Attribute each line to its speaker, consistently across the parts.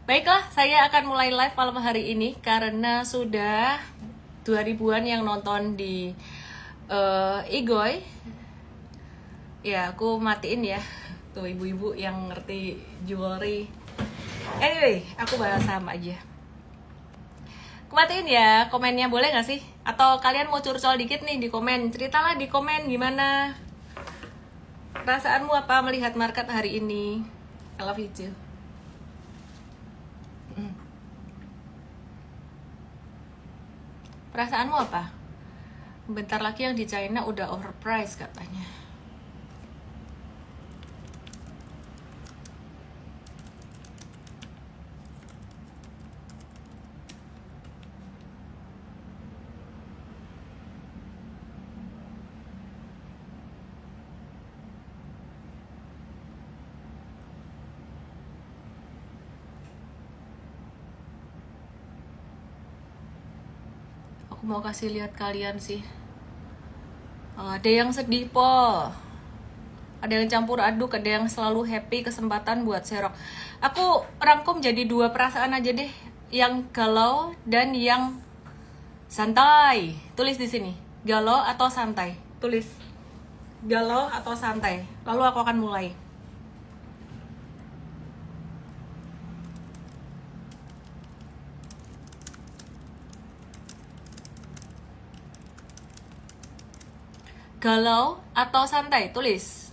Speaker 1: Baiklah, saya akan mulai live malam hari ini karena sudah 2000-an yang nonton di Igoy. Ya, aku matiin ya. Tuh ibu-ibu yang ngerti jewelry. Anyway, aku bahas saham aja. Aku matiin ya, komennya boleh gak sih? Atau kalian mau curcol dikit nih di komen? Ceritalah di komen gimana perasaanmu apa melihat market hari ini. I love you too. Perasaanmu apa? Bentar lagi yang di China udah overpriced katanya. Aku mau kasih lihat kalian sih. Ada yang sedih po, ada yang campur aduk, ada yang selalu happy, kesempatan buat serok. Aku rangkum jadi 2 perasaan aja deh, yang galau dan yang santai. Tulis di sini, galau atau santai. Tulis galau atau santai. Lalu aku akan mulai. Galau atau santai, tulis.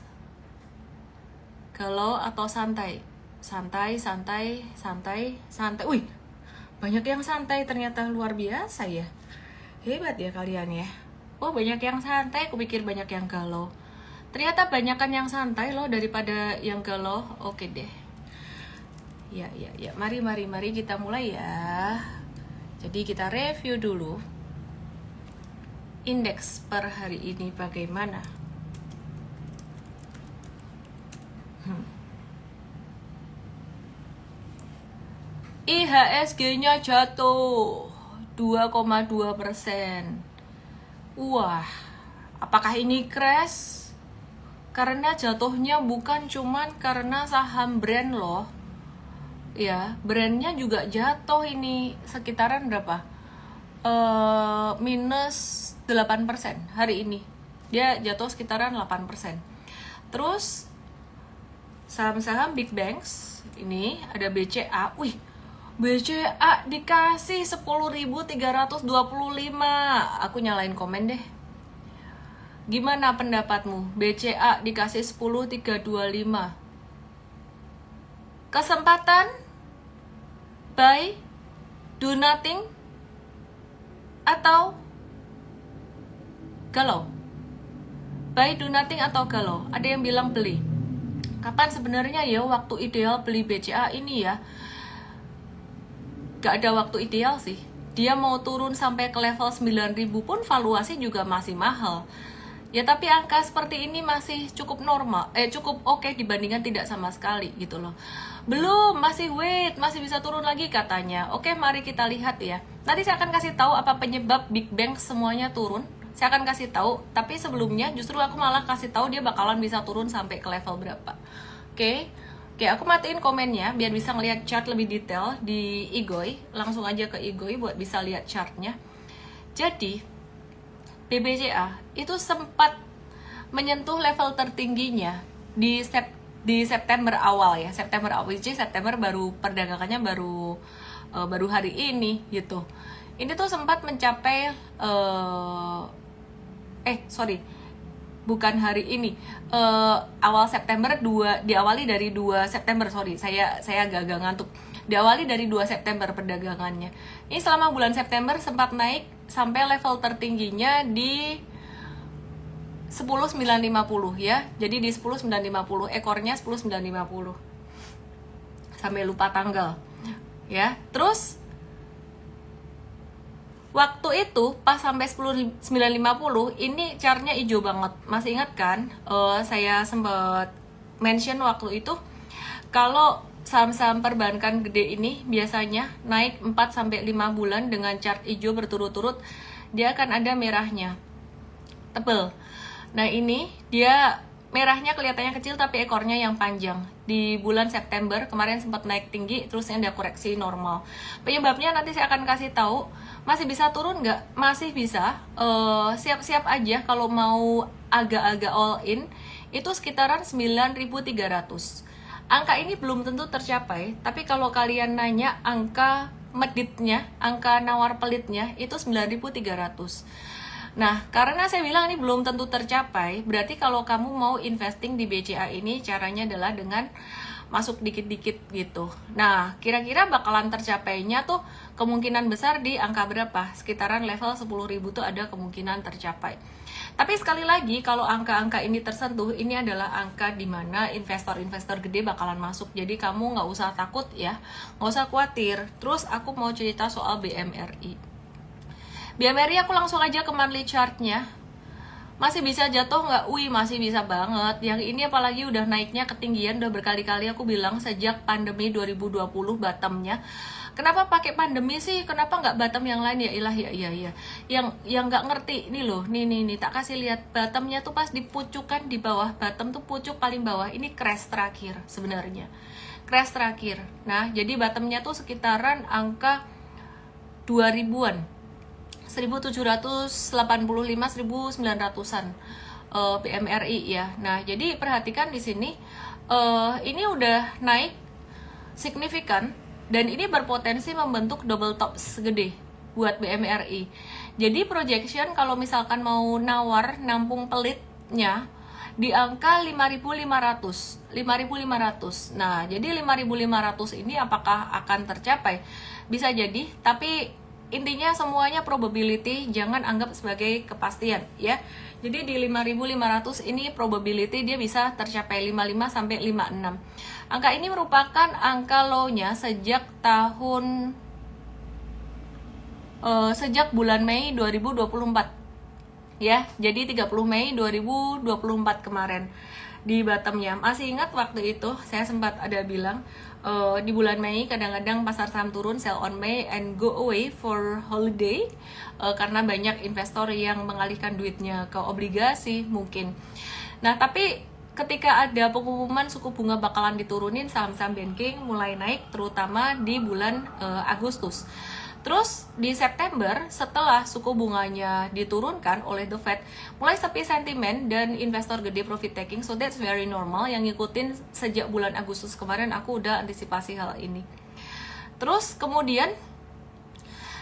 Speaker 1: Galau atau santai. Santai, santai, santai, santai. Wih, banyak yang santai, ternyata luar biasa ya. Hebat ya kalian ya. Oh, banyak yang santai, aku pikir banyak yang galau. Ternyata banyakan yang santai loh daripada yang galau. Oke deh. Ya. Mari kita mulai ya. Jadi kita review dulu indeks per hari ini bagaimana. IHSG-nya jatuh 2,2%. Wah, apakah ini crash? Karena jatuhnya bukan cuman karena saham brand loh. Ya, brandnya juga jatuh ini sekitaran berapa? Minus 8% hari ini. Dia jatuh sekitaran 8%. Terus saham-saham big banks ini ada BCA. Wih, BCA dikasih 10.325. Aku nyalain komen deh. Gimana pendapatmu? BCA dikasih 10.325. Kesempatan? Buy? Do nothing? Atau galau? Buy, do nothing atau galau? Ada yang bilang beli. Kapan sebenarnya ya waktu ideal beli BCA ini ya? Gak ada waktu ideal sih. Dia mau turun sampai ke level 9.000 pun valuasi juga masih mahal. Ya tapi angka seperti ini masih cukup normal, cukup oke dibandingkan tidak sama sekali gitu loh. Belum, masih wait, masih bisa turun lagi katanya. Oke, mari kita lihat ya. Nanti saya akan kasih tahu apa penyebab Big Bang semuanya turun. Saya akan kasih tahu, tapi sebelumnya justru aku malah kasih tahu dia bakalan bisa turun sampai ke level berapa. Oke, aku matiin komennya biar bisa ngelihat chart lebih detail di Igoy. Langsung aja ke Igoy buat bisa lihat chartnya. Jadi BBCA itu sempat menyentuh level tertingginya di September awal ya. September awal, jadi September baru perdagangannya baru hari ini gitu. Ini tuh sempat mencapai bukan hari ini, awal September diawali dari 2 September, saya agak ngantuk. Diawali dari 2 September perdagangannya. Ini selama bulan September sempat naik sampai level tertingginya di 10.950 ya. Jadi di 10.950, ekornya 10.950. Sampai lupa tanggal. Ya, terus waktu itu pas sampai 10.950 ini chartnya hijau banget. Masih ingat kan? Saya sempat mention waktu itu kalau saham-saham perbankan gede ini biasanya naik 4-5 bulan dengan chart hijau berturut-turut, dia akan ada merahnya tebel. Nah ini dia merahnya kelihatannya kecil tapi ekornya yang panjang. Di bulan September kemarin sempat naik tinggi, terus ada koreksi normal. Penyebabnya nanti saya akan kasih tahu. Masih bisa turun nggak? Masih bisa. Siap-siap aja kalau mau agak-agak all in, itu sekitaran 9.300. Angka ini belum tentu tercapai, tapi kalau kalian nanya angka meditnya, angka nawar pelitnya itu 9.300. Nah, karena saya bilang ini belum tentu tercapai, berarti kalau kamu mau investing di BCA ini, caranya adalah dengan masuk dikit-dikit gitu. Nah, kira-kira bakalan tercapainya tuh kemungkinan besar di angka berapa? Sekitaran level 10.000 tuh ada kemungkinan tercapai. Tapi sekali lagi, kalau angka-angka ini tersentuh, ini adalah angka di mana investor-investor gede bakalan masuk. Jadi kamu nggak usah takut ya, nggak usah khawatir. Terus aku mau cerita soal BMRI. BMRI aku langsung aja ke monthly chartnya. Masih bisa jatuh nggak? Wih, masih bisa banget. Yang ini apalagi udah naiknya ketinggian, udah berkali-kali aku bilang sejak pandemi 2020 bottomnya. Kenapa pakai pandemi sih? Kenapa nggak bottom yang lain? Ya ilah, ya. Yang nggak ngerti nih loh, nih tak kasih lihat bottomnya tuh pas dipucukan di bawah bottom tuh pucuk paling bawah. Ini crash terakhir sebenarnya. Crash terakhir. Nah, jadi bottomnya tuh sekitaran angka 2000-an. 1785-1900-an BMRI ya. Nah, jadi perhatikan di sini ini udah naik signifikan dan ini berpotensi membentuk double top segede buat BMRI. Jadi projection kalau misalkan mau nawar nampung pelitnya di angka 5.500. Nah, jadi 5.500 ini apakah akan tercapai? Bisa jadi, tapi intinya semuanya probability, jangan anggap sebagai kepastian ya. Jadi di 5.500 ini probability dia bisa tercapai 55 sampai 56. Angka ini merupakan angka low-nya sejak bulan Mei 2024. Ya, jadi 30 Mei 2024 kemarin di bottomnya. Masih ingat waktu itu saya sempat ada bilang di bulan Mei kadang-kadang pasar saham turun, sell on May and go away for holiday karena banyak investor yang mengalihkan duitnya ke obligasi mungkin. Nah, tapi ketika ada pengumuman suku bunga bakalan diturunin, saham-saham banking mulai naik terutama di bulan Agustus. Terus di September setelah suku bunganya diturunkan oleh The Fed, mulai sepi sentimen dan investor gede profit taking, so that's very normal. Yang ngikutin sejak bulan Agustus kemarin aku udah antisipasi hal ini. Terus kemudian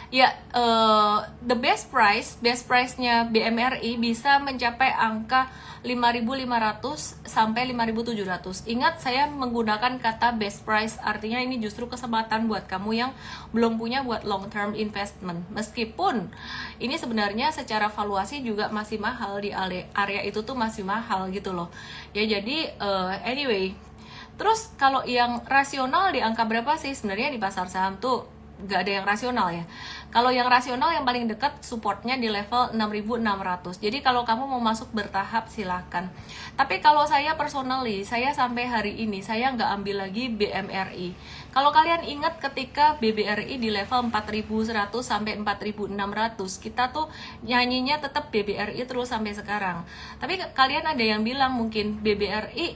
Speaker 1: ya the best price-nya BMRI bisa mencapai angka 5.500 sampai 5.700. Ingat, saya menggunakan kata best price, artinya ini justru kesempatan buat kamu yang belum punya buat long term investment. Meskipun ini sebenarnya secara valuasi juga masih mahal, di area itu tuh masih mahal gitu loh. Ya jadi anyway. Terus kalau yang rasional di angka berapa sih? Sebenarnya di pasar saham tuh gak ada yang rasional ya. Kalau yang rasional yang paling dekat supportnya di level 6.600. Jadi kalau kamu mau masuk bertahap silahkan. Tapi kalau saya personally, saya sampai hari ini saya nggak ambil lagi BMRI. Kalau kalian ingat ketika BBRI di level 4.100 sampai 4.600, kita tuh nyanyinya tetap BBRI terus sampai sekarang. Tapi kalian ada yang bilang mungkin BBRI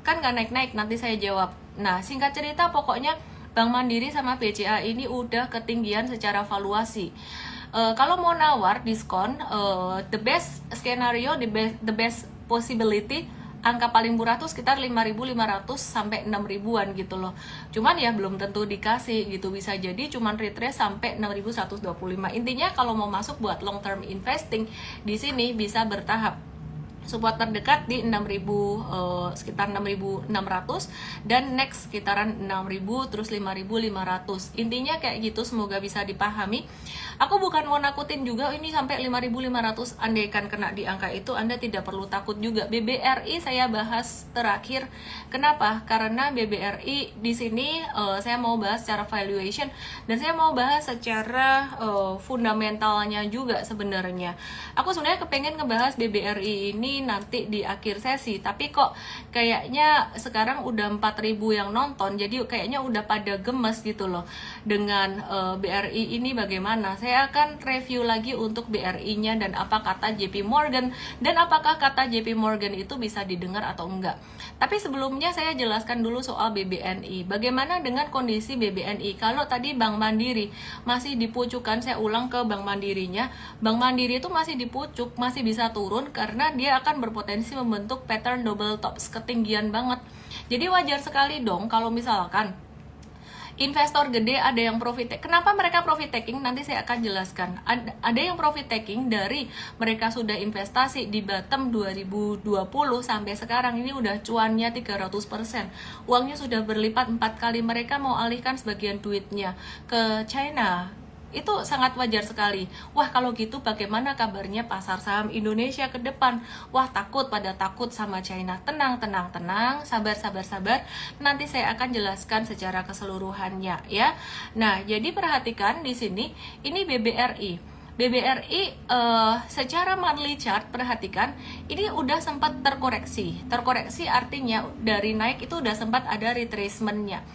Speaker 1: kan nggak naik-naik, nanti saya jawab. Nah, singkat cerita pokoknya Bank Mandiri sama BCA ini udah ketinggian secara valuasi. Kalau mau nawar diskon, the best scenario, the best possibility, angka paling murah tuh sekitar 5.500 sampai 6.000-an gitu loh. Cuman ya belum tentu dikasih gitu, bisa jadi cuman retrace sampai 6.125. Intinya kalau mau masuk buat long term investing di sini bisa bertahap. Support terdekat di 6.000, sekitar 6.600, dan next sekitaran 6.000, terus 5.500. Intinya kayak gitu, semoga bisa dipahami. Aku bukan mau nakutin juga, ini sampai 5.500, andaikan kena di angka itu Anda tidak perlu takut juga. BBRI saya bahas terakhir. Kenapa? Karena BBRI di sini saya mau bahas secara valuation dan saya mau bahas secara fundamentalnya juga sebenarnya. Aku sebenarnya kepengen ngebahas BBRI ini ini nanti di akhir sesi, tapi kok kayaknya sekarang udah 4.000 yang nonton, jadi kayaknya udah pada gemes gitu loh dengan BRI ini. Bagaimana? Saya akan review lagi untuk BRI-nya dan apa kata JP Morgan, dan apakah kata JP Morgan itu bisa didengar atau enggak. Tapi sebelumnya saya jelaskan dulu soal BBNI. Bagaimana dengan kondisi BBNI? Kalau tadi Bank Mandiri masih dipucukkan, saya ulang ke Bank Mandirinya, Bank Mandiri itu masih dipucuk, masih bisa turun karena dia akan berpotensi membentuk pattern double tops ketinggian banget. Jadi wajar sekali dong kalau misalkan investor gede ada yang profit taking. Kenapa mereka profit taking? Nanti saya akan jelaskan. Ada yang profit taking dari mereka sudah investasi di bottom 2020 sampai sekarang ini udah cuannya 300%. Uangnya sudah berlipat 4 kali. Mereka mau alihkan sebagian duitnya ke China. Itu sangat wajar sekali. Wah, kalau gitu bagaimana kabarnya pasar saham Indonesia ke depan? Wah, pada takut sama China. Tenang, sabar. Nanti saya akan jelaskan secara keseluruhannya ya. Nah, jadi perhatikan di sini, ini BBRI. Secara monthly chart, perhatikan ini udah sempat terkoreksi artinya dari naik itu udah sempat ada retracementnya.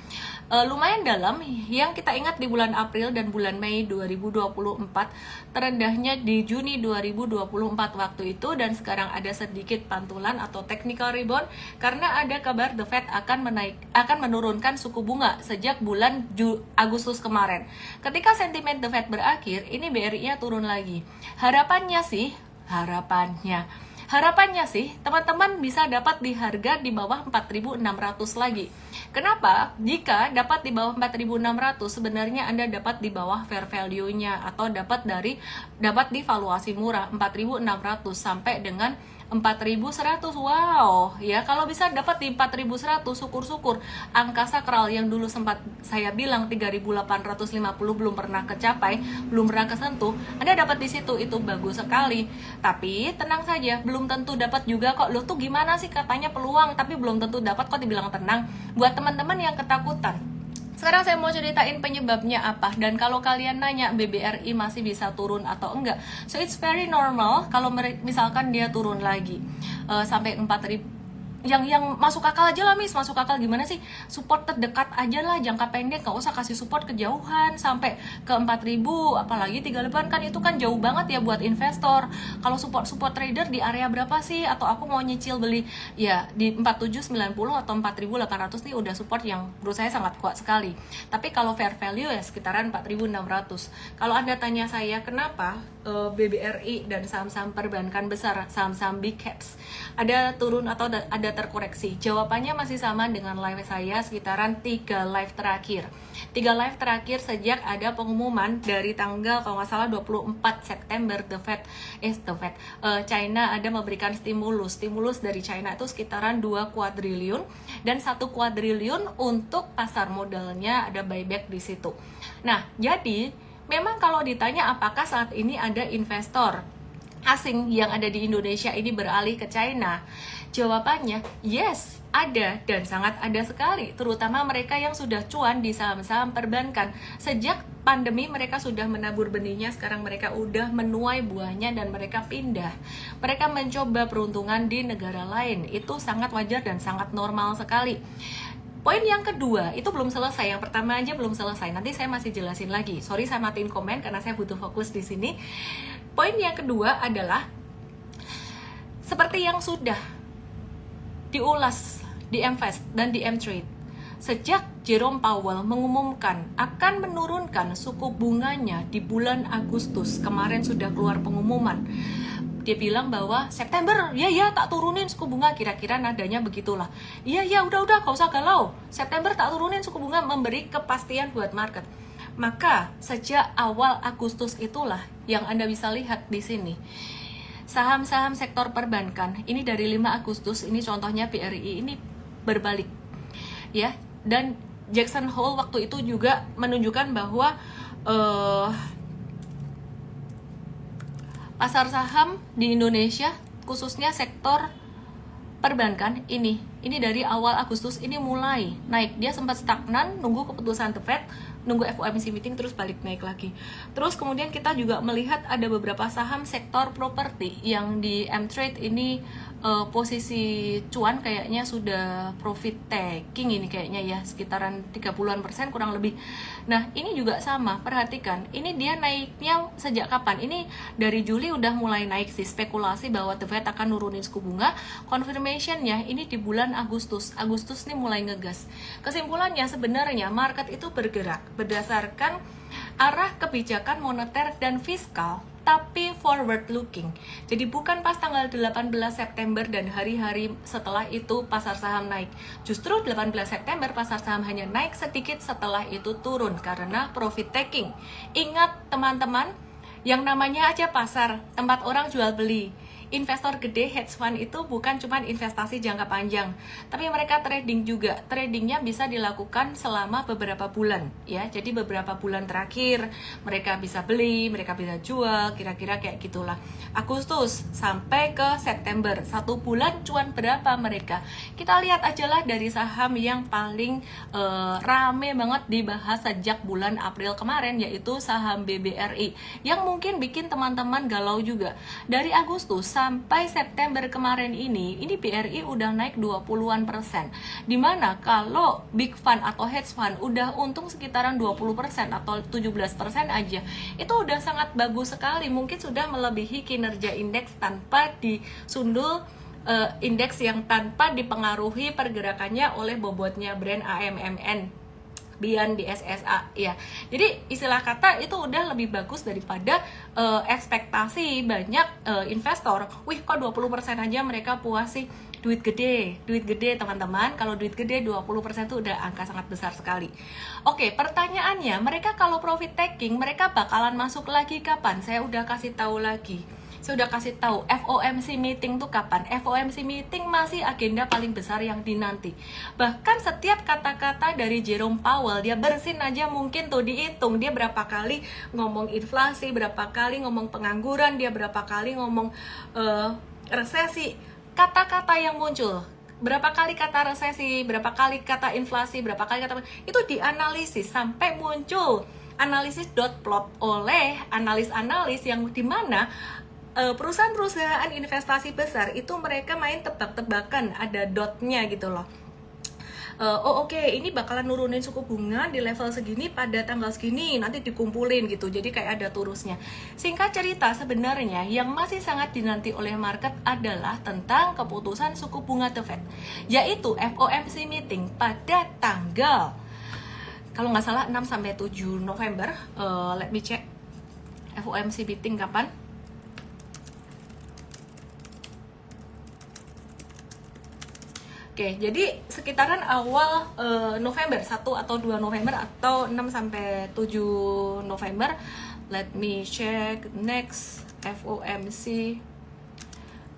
Speaker 1: Lumayan dalam, yang kita ingat di bulan April dan bulan Mei 2024, terendahnya di Juni 2024 waktu itu, dan sekarang ada sedikit pantulan atau technical rebound karena ada kabar The Fed akan menurunkan suku bunga sejak bulan Agustus kemarin. Ketika sentimen The Fed berakhir, ini BRI-nya turun lagi. Harapannya sih teman-teman bisa dapat di harga di bawah 4.600 lagi. Kenapa? Jika dapat di bawah 4.600, sebenarnya Anda dapat di bawah fair value-nya atau dapat di valuasi murah 4.600 sampai dengan 4.100. Wow, ya kalau bisa dapat di 4.100, syukur-syukur. Angka sakral yang dulu sempat saya bilang 3.850 belum pernah kecapai, belum pernah kesentuh, Anda dapat di situ, itu bagus sekali. Tapi tenang saja, belum tentu dapat juga kok. Loh, tuh gimana sih katanya peluang tapi belum tentu dapat kok, dibilang tenang. Buat teman-teman yang ketakutan, sekarang saya mau ceritain penyebabnya apa. Dan kalau kalian nanya BBRI masih bisa turun atau enggak, so it's very normal kalau misalkan dia turun lagi sampai 4.000. Yang masuk akal aja lah, masuk akal gimana sih? Support terdekat aja lah, jangka pendek, gak usah kasih support kejauhan sampai ke 4.000, apalagi 38 kan itu kan jauh banget ya buat investor. Kalau support trader di area berapa sih? Atau aku mau nyicil beli ya di 4790 atau 4.800 nih udah support yang menurut saya sangat kuat sekali. Tapi kalau fair value ya sekitaran 4.600. Kalau Anda tanya saya kenapa BBRI dan saham-saham perbankan besar, saham-saham big caps ada turun atau ada terkoreksi, jawabannya masih sama dengan live saya sekitaran 3 live terakhir sejak ada pengumuman dari tanggal kalau nggak salah 24 September China ada memberikan stimulus dari China itu sekitaran 2 kuadriliun dan 1 kuadriliun untuk pasar modalnya, ada buyback di situ. Nah, jadi memang kalau ditanya apakah saat ini ada investor asing yang ada di Indonesia ini beralih ke China, jawabannya yes, ada dan sangat ada sekali, terutama mereka yang sudah cuan di saham-saham perbankan. Sejak pandemi mereka sudah menabur benihnya, sekarang mereka udah menuai buahnya dan mereka pindah. Mereka mencoba peruntungan di negara lain, itu sangat wajar dan sangat normal sekali. Poin yang kedua, itu belum selesai. Yang pertama aja belum selesai. Nanti saya masih jelasin lagi. Sorry, saya matiin komen karena saya butuh fokus di sini. Poin yang kedua adalah seperti yang sudah diulas di MFAST dan di M-Trade. Sejak Jerome Powell mengumumkan akan menurunkan suku bunganya di bulan Agustus, kemarin sudah keluar pengumuman. Dia bilang bahwa September, ya tak turunin suku bunga, kira-kira nadanya begitulah. Iya udah gak usah galau, September tak turunin suku bunga, memberi kepastian buat market. Maka sejak awal Agustus itulah yang Anda bisa lihat di sini. Saham-saham sektor perbankan ini dari 5 Agustus ini contohnya BRI ini berbalik. Ya, dan Jackson Hole waktu itu juga menunjukkan bahwa pasar saham di Indonesia khususnya sektor perbankan ini dari awal Agustus ini mulai naik. Dia sempat stagnan nunggu keputusan The Fed, nunggu FOMC meeting, terus balik naik lagi. Terus kemudian kita juga melihat ada beberapa saham sektor properti yang di M-Trade ini posisi cuan kayaknya sudah profit taking ini kayaknya ya, sekitaran 30% kurang lebih. Nah ini juga sama, perhatikan ini dia naiknya sejak kapan. Ini dari Juli udah mulai naik sih, spekulasi bahwa The Fed akan nurunin suku bunga. Confirmationnya ini di bulan Agustus nih mulai ngegas. Kesimpulannya sebenarnya market itu bergerak berdasarkan arah kebijakan moneter dan fiskal, tapi forward looking. Jadi bukan pas tanggal 18 September dan hari-hari setelah itu pasar saham naik. Justru 18 September pasar saham hanya naik sedikit, setelah itu turun karena profit taking. Ingat teman-teman, yang namanya aja pasar, tempat orang jual beli. Investor gede, hedge fund itu bukan cuma investasi jangka panjang, tapi mereka trading juga. Tradingnya bisa dilakukan selama beberapa bulan ya. Jadi beberapa bulan terakhir mereka bisa beli, mereka bisa jual, kira-kira kayak gitulah. Agustus sampai ke September, 1 bulan cuan berapa mereka? Kita lihat aja lah dari saham yang paling rame banget dibahas sejak bulan April kemarin, yaitu saham BBRI, yang mungkin bikin teman-teman galau juga. Dari Agustus sampai September kemarin ini BRI udah naik 20-an%. Dimana kalau big fund atau hedge fund udah untung sekitaran 20% atau 17% aja, itu udah sangat bagus sekali. Mungkin sudah melebihi kinerja indeks tanpa disundul indeks yang tanpa dipengaruhi pergerakannya oleh bobotnya brand AMMN Bian di SSA ya. Jadi istilah kata itu udah lebih bagus daripada ekspektasi banyak investor. Wih kok 20% aja mereka puas sih. Duit gede teman-teman. Kalau duit gede 20% itu udah angka sangat besar sekali. Oke, pertanyaannya, mereka kalau profit taking mereka bakalan masuk lagi kapan? Saya udah kasih tahu lagi. FOMC meeting tuh kapan? FOMC meeting masih agenda paling besar yang dinanti. Bahkan setiap kata-kata dari Jerome Powell, dia bersin aja mungkin tuh dihitung. Dia berapa kali ngomong inflasi, berapa kali ngomong pengangguran, dia berapa kali ngomong resesi. Kata-kata yang muncul, berapa kali kata resesi, berapa kali kata inflasi, berapa kali kata, itu dianalisis sampai muncul analisis dot plot oleh analis-analis yang dimana perusahaan-perusahaan investasi besar itu mereka main tebak-tebakan, ada dotnya gitu loh. Oke, ini bakalan nurunin suku bunga di level segini pada tanggal segini, nanti dikumpulin gitu, jadi kayak ada turusnya. Singkat cerita, sebenarnya yang masih sangat dinanti oleh market adalah tentang keputusan suku bunga The Fed, yaitu FOMC meeting pada tanggal, kalau nggak salah 6-7 November. Let me check FOMC meeting kapan. Oke, jadi sekitaran awal November, 1 atau 2 November atau 6-7 November. Let me check next FOMC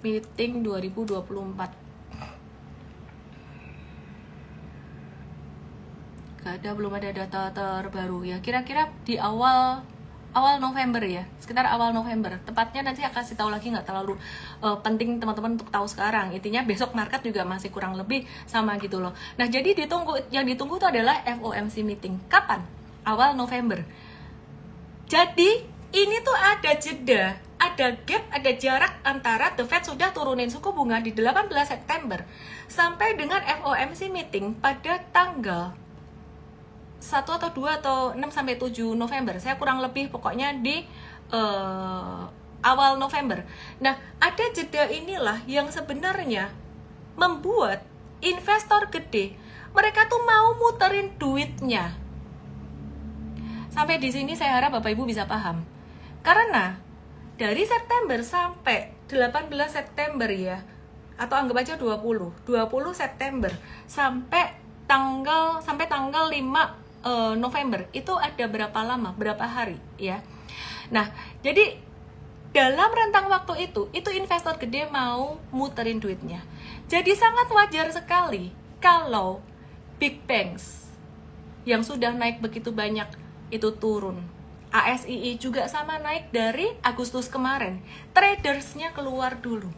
Speaker 1: meeting 2024. Gak ada, belum ada data terbaru ya. Kira-kira di awal November ya, sekitar awal November. Tepatnya nanti akan kasih tahu lagi, nggak terlalu penting teman-teman untuk tahu sekarang. Intinya besok market juga masih kurang lebih sama gitu loh. Nah, jadi yang ditunggu itu adalah FOMC meeting. Kapan? Awal November. Jadi ini tuh ada jeda, ada gap, ada jarak antara The Fed sudah turunin suku bunga di 18 September sampai dengan FOMC meeting pada tanggal 1 atau 2 atau 6-7 November. Saya kurang lebih pokoknya di awal November. Nah, ada jeda inilah yang sebenarnya membuat investor gede mereka tuh mau muterin duitnya. Sampai di sini saya harap Bapak Ibu bisa paham. Karena dari September sampai 18 September ya, atau anggap aja 20 September sampai tanggal 5 November, itu ada berapa lama, berapa hari ya. Nah, jadi dalam rentang waktu itu investor gede mau muterin duitnya. Jadi sangat wajar sekali kalau big banks yang sudah naik begitu banyak itu turun. ASII juga sama naik dari Agustus kemarin. Tradersnya keluar dulu.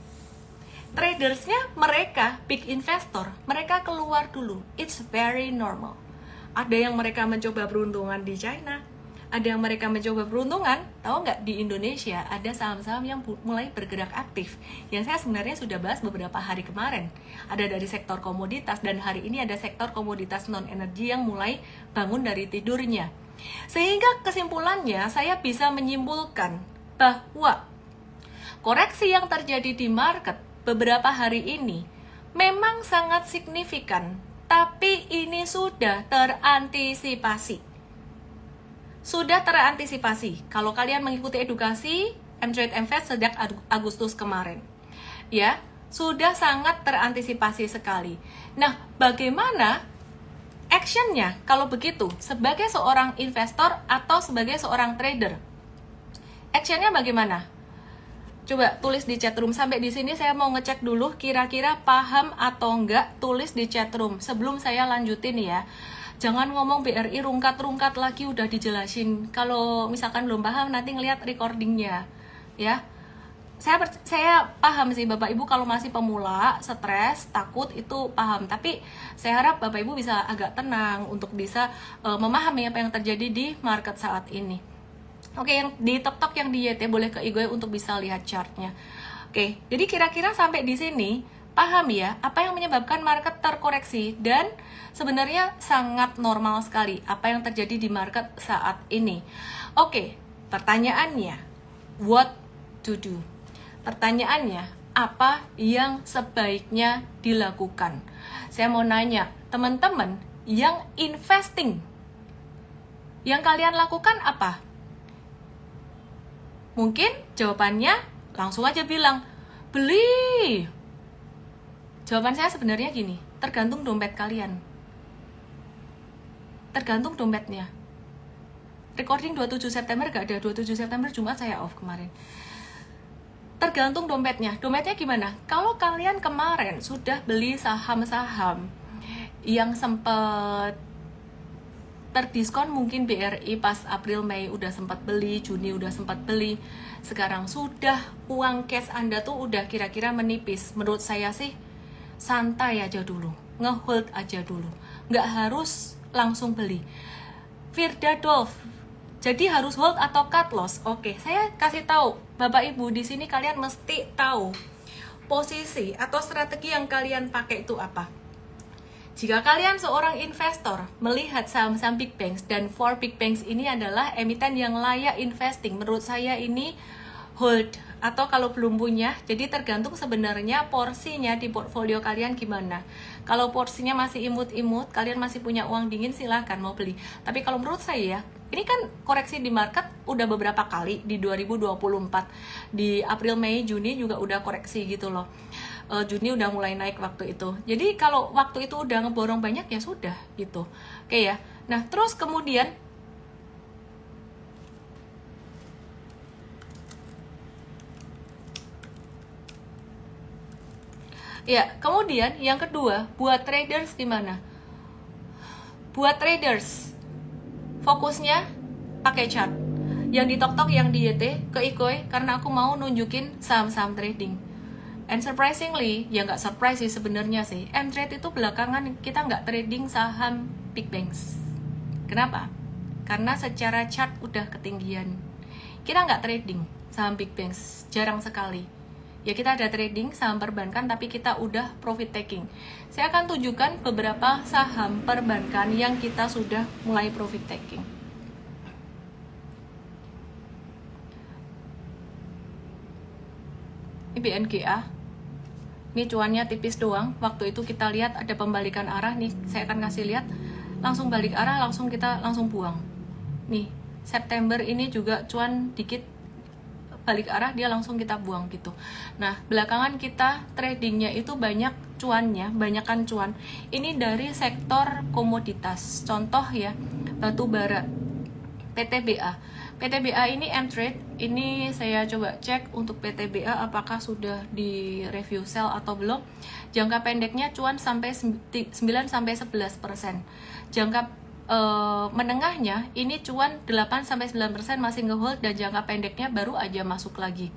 Speaker 1: Tradersnya mereka, big investor, mereka keluar dulu. It's very normal. Ada yang mereka mencoba peruntungan di China, ada yang mereka mencoba peruntungan tahu nggak di Indonesia ada saham-saham yang mulai bergerak aktif, yang saya sebenarnya sudah bahas beberapa hari kemarin. Ada dari sektor komoditas, dan hari ini ada sektor komoditas non-energi yang mulai bangun dari tidurnya. Sehingga kesimpulannya saya bisa menyimpulkan bahwa koreksi yang terjadi di market beberapa hari ini memang sangat signifikan, tapi ini sudah terantisipasi. Sudah terantisipasi. Kalau kalian mengikuti edukasi M-Trade Invest sejak Agustus kemarin, ya, sudah sangat terantisipasi sekali. Nah, bagaimana actionnya kalau begitu sebagai seorang investor atau sebagai seorang trader? Actionnya bagaimana? Coba tulis di chat room. Sampai di sini saya mau ngecek dulu kira-kira paham atau enggak. Tulis di chat room sebelum saya lanjutin ya. Jangan ngomong BRI rungkat-rungkat lagi, udah dijelasin. Kalau misalkan belum paham nanti ngeliat recordingnya ya. Saya paham sih Bapak Ibu kalau masih pemula, stres, takut itu paham. Tapi saya harap Bapak Ibu bisa agak tenang untuk bisa memahami apa yang terjadi di market saat ini. Oke, yang di TokTok yang di YT boleh ke Igoy untuk bisa lihat chartnya. Oke, jadi kira-kira sampai di sini paham ya apa yang menyebabkan market terkoreksi, dan sebenarnya sangat normal sekali apa yang terjadi di market saat ini. Oke, pertanyaannya, what to do? Pertanyaannya, apa yang sebaiknya dilakukan? Saya mau nanya, teman-teman yang investing, yang kalian lakukan apa? Mungkin jawabannya langsung aja bilang, beli. Jawaban saya sebenarnya gini, tergantung dompet kalian. Tergantung dompetnya. Recording 27 September gak ada, 27 September Jumat saya off kemarin. Tergantung dompetnya. Dompetnya gimana? Kalau kalian kemarin sudah beli saham-saham yang sempat terdiskon, mungkin BRI pas April Mei udah sempat beli, Juni udah sempat beli, sekarang sudah uang cash Anda tuh udah kira-kira menipis. Menurut saya sih santai aja dulu, ngehold aja dulu, nggak harus langsung beli. Firda Dolf, jadi harus hold atau cut loss? Oke, saya kasih tahu Bapak Ibu di sini, kalian mesti tahu posisi atau strategi yang kalian pakai itu apa. Jika kalian seorang investor melihat saham-saham big banks, dan 4 big banks ini adalah emiten yang layak investing, menurut saya ini hold, atau kalau belum punya, jadi tergantung sebenarnya porsinya di portfolio kalian gimana. Kalau porsinya masih imut-imut, kalian masih punya uang dingin, silahkan mau beli. Tapi kalau menurut saya, ini kan koreksi di market udah beberapa kali di 2024, di April, Mei, Juni juga udah koreksi gitu loh. Juni udah mulai naik waktu itu. Jadi kalau waktu itu udah ngeborong banyak ya sudah gitu. Oke ya. Nah, terus kemudian ya, kemudian yang kedua, buat traders gimana? Buat traders, fokusnya pakai chart. Yang di TokTok, yang di YT, ke Ikoy, karena aku mau nunjukin saham-saham trading. And surprisingly, ya nggak surprise sih sebenarnya sih, M-Trade itu belakangan kita nggak trading saham big banks. Kenapa? Karena secara chart udah ketinggian. Kita nggak trading saham big banks, jarang sekali. Ya kita ada trading saham perbankan, tapi kita udah profit taking. Saya akan tunjukkan beberapa saham perbankan yang kita sudah mulai profit taking. Ini BNGA. Ini cuannya tipis doang. Waktu itu kita lihat ada pembalikan arah nih. Saya akan kasih lihat. Langsung balik arah, langsung kita langsung buang. Nih, September ini juga cuan dikit balik arah, dia langsung kita buang gitu. Nah, belakangan kita tradingnya itu banyak cuannya, banyakan cuan. Ini dari sektor komoditas. Contoh ya, batu bara, PTBA. PTBA ini M-Trade, ini saya coba cek untuk PTBA apakah sudah di review sell atau belum. Jangka pendeknya cuan sampai 9-11%. Jangka menengahnya ini cuan 8-9% masih ngehold, dan jangka pendeknya baru aja masuk lagi.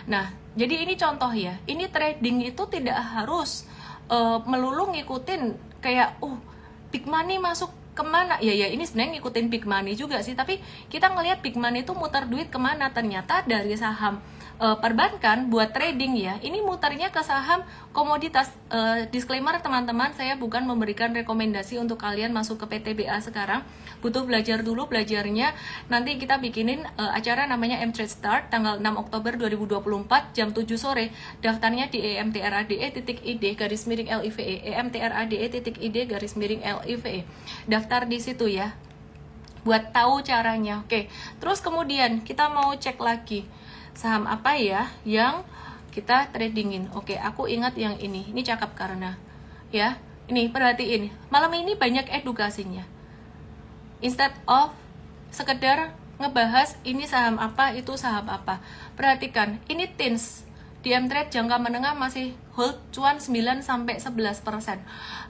Speaker 1: Nah, jadi ini contoh ya. Ini trading itu tidak harus melulu ngikutin kayak big money masuk kemana ya, ini sebenarnya ngikutin big money juga sih, tapi kita ngelihat big money itu muter duit kemana, ternyata dari saham perbankan buat trading ya, ini mutarnya ke saham komoditas. Disclaimer teman-teman, saya bukan memberikan rekomendasi untuk kalian masuk ke PTBA sekarang, butuh belajar dulu, belajarnya nanti kita bikinin acara namanya M-Trade Start tanggal 6 Oktober 2024 jam 7 sore, daftarnya di emtrade.id/live, emtrade.id/live, daftar di situ ya buat tahu caranya. Oke, terus kemudian kita mau cek lagi saham apa ya yang kita tradingin. Oke, aku ingat yang ini cakep karena ya, ini perhatiin, malam ini banyak edukasinya. Instead of sekedar ngebahas ini saham apa, itu saham apa. Perhatikan, ini TINS di M-Trade jangka menengah masih hold cuan 9-11%.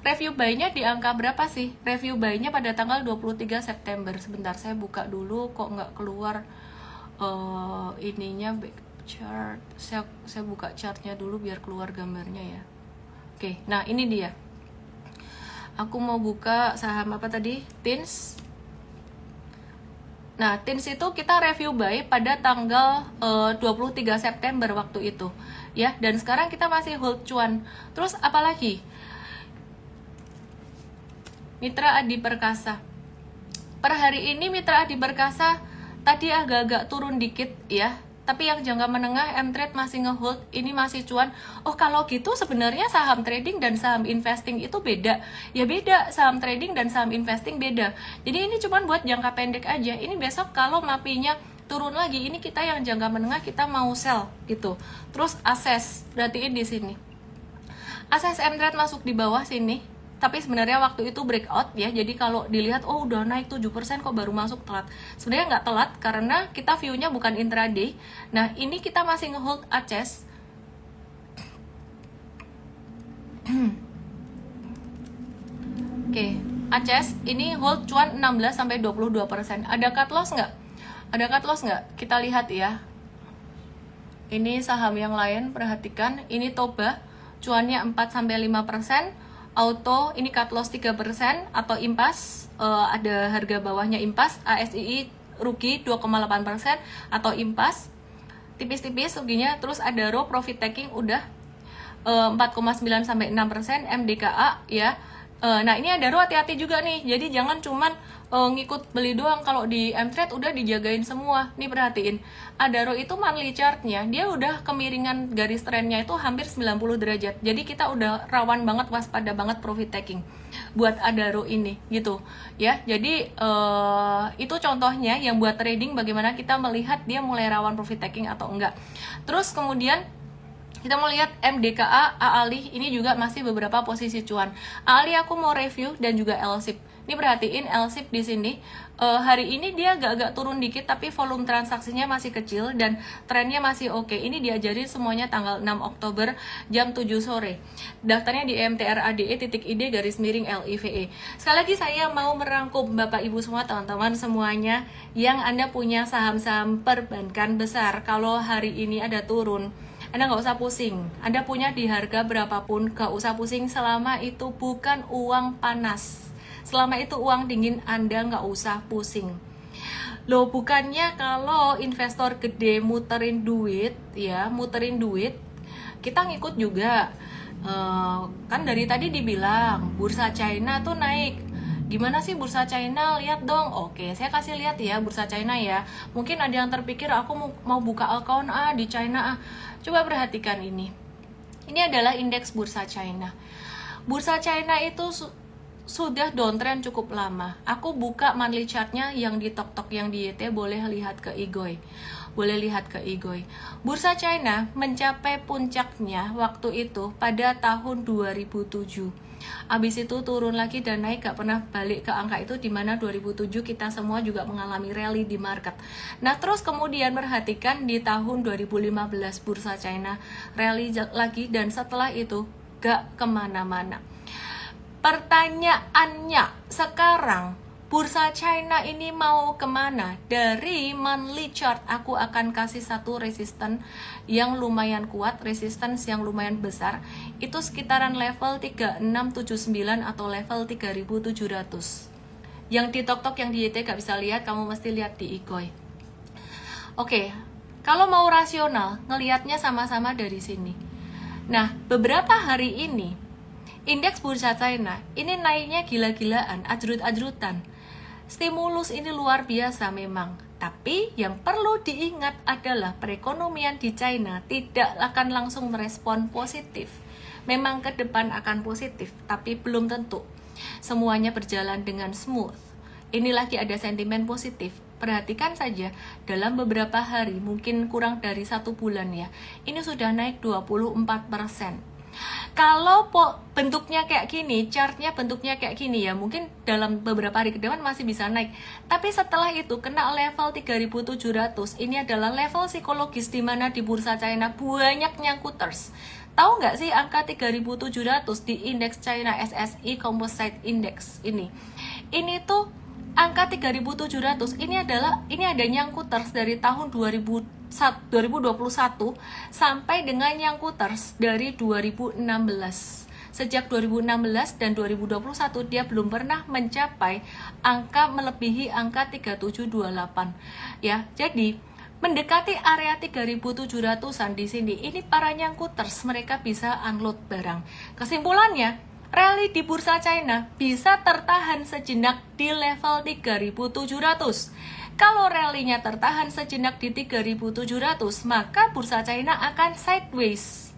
Speaker 1: Review buy-nya di angka berapa sih? Review buy-nya pada tanggal 23 September. Sebentar, saya buka dulu, kok nggak keluar ininya back chart. Saya buka chartnya dulu biar keluar gambarnya ya. Oke, nah ini dia. Aku mau buka saham apa tadi? TINS. Nah, TINS itu kita review buy pada tanggal 23 September waktu itu ya, dan sekarang kita masih hold cuan. Terus apalagi? Mitra Adi Perkasa. Per hari ini Mitra Adi Perkasa tadi agak-agak turun dikit ya, tapi yang jangka menengah M-Trade masih ngehold, ini masih cuan. Oh, kalau gitu sebenarnya saham trading dan saham investing itu beda. Ya beda, saham trading dan saham investing beda. Jadi ini cuma buat jangka pendek aja. Ini besok kalau mapinya turun lagi, ini kita yang jangka menengah kita mau sell gitu. Terus Access, perhatiin di sini. Access M-Trade masuk di bawah sini. Tapi sebenarnya waktu itu breakout ya, jadi kalau dilihat, oh udah naik 7% kok baru masuk, telat. Sebenarnya nggak telat, karena kita view-nya bukan intraday. Nah, ini kita masih ngehold Access. Oke, Access ini hold cuan 16-22%. Ada cut loss nggak? Ada cut loss nggak? Kita lihat ya. Ini saham yang lain, perhatikan. Ini Toba, cuannya 4-5%. Auto ini cut loss 3% atau impas, ada harga bawahnya impas. ASII rugi 2,8% atau impas, tipis-tipis ruginya. Terus ada Adaro profit taking udah 4,9-6%. MDKA ya. Nah, ini Adaro hati-hati juga nih, jadi jangan cuman ngikut beli doang. Kalau di M-Trade udah dijagain semua. Nih perhatiin, Adaro itu monthly chartnya dia udah kemiringan garis trennya itu hampir 90 derajat. Jadi kita udah rawan banget, waspada banget profit taking buat Adaro ini gitu ya. Jadi itu contohnya yang buat trading, bagaimana kita melihat dia mulai rawan profit taking atau enggak. Terus kemudian kita mau lihat MDKA, AALI, ini juga masih beberapa posisi cuan. AALI aku mau review dan juga LSIP. Ini perhatiin LSIP di sini. Hari ini dia agak-agak turun dikit, tapi volume transaksinya masih kecil dan trennya masih oke. Ini diajarin semuanya tanggal 6 Oktober jam 7 sore. Daftarnya di emtrade.ide/live. Sekali lagi saya mau merangkum Bapak Ibu semua, teman-teman semuanya yang Anda punya saham-saham perbankan besar. Kalau hari ini ada turun, Anda nggak usah pusing. Anda punya di harga berapapun, nggak usah pusing selama itu bukan uang panas. Selama itu uang dingin, Anda nggak usah pusing. Loh, bukannya kalau investor gede muterin duit, ya muterin duit, kita ngikut juga. Kan dari tadi dibilang bursa China tuh naik. Gimana sih bursa China? Lihat dong. Oke, saya kasih lihat ya bursa China ya. Mungkin ada yang terpikir aku mau buka account di China. Coba perhatikan ini. Ini adalah indeks bursa China. Bursa China itu sudah downtrend cukup lama. Aku buka monthly chartnya yang di Tok-Tok, yang di YT, boleh lihat ke Igoy. Bursa China mencapai puncaknya waktu itu pada tahun 2007. Abis itu turun lagi dan naik, gak pernah balik ke angka itu, dimana 2007 kita semua juga mengalami rally di market. Nah, terus kemudian perhatikan di tahun 2015 bursa China rally lagi, dan setelah itu gak kemana-mana. Pertanyaannya sekarang, bursa China ini mau kemana? Dari monthly chart aku akan kasih satu resisten yang lumayan kuat, resistance yang lumayan besar. Itu sekitaran level 3679 atau level 3700. Yang di TokTok, yang di YT gak bisa lihat, kamu mesti lihat di Igoy. Oke, kalau mau rasional, ngelihatnya sama-sama dari sini. Nah, beberapa hari ini, indeks bursa China ini naiknya gila-gilaan, ajrut-ajrutan. Stimulus ini luar biasa memang. Tapi yang perlu diingat adalah perekonomian di China tidak akan langsung merespon positif. Memang ke depan akan positif, tapi belum tentu semuanya berjalan dengan smooth. Ini lagi ada sentimen positif. Perhatikan saja, dalam beberapa hari, mungkin kurang dari 1 bulan ya, ini sudah naik 24%. Kalau bentuknya kayak gini, chartnya bentuknya kayak gini ya, mungkin dalam beberapa hari ke depan masih bisa naik. Tapi setelah itu kena level 3.700, ini adalah level psikologis di mana di bursa China banyak nyangkuters. Tahu nggak sih angka 3.700 di indeks China SSI Composite Index ini? Ini tuh angka 3.700 ini ada nyangkuters dari tahun 2021 sampai dengan nyangkuters dari 2016. Sejak 2016 dan 2021 dia belum pernah mencapai angka melebihi angka 3728 ya. Jadi mendekati area 3.700-an di sini, ini para nyangkuters mereka bisa unload barang. Kesimpulannya, rally di bursa China bisa tertahan sejenak di level 3.700. Kalau rally-nya tertahan sejenak di 3.700, maka bursa China akan sideways.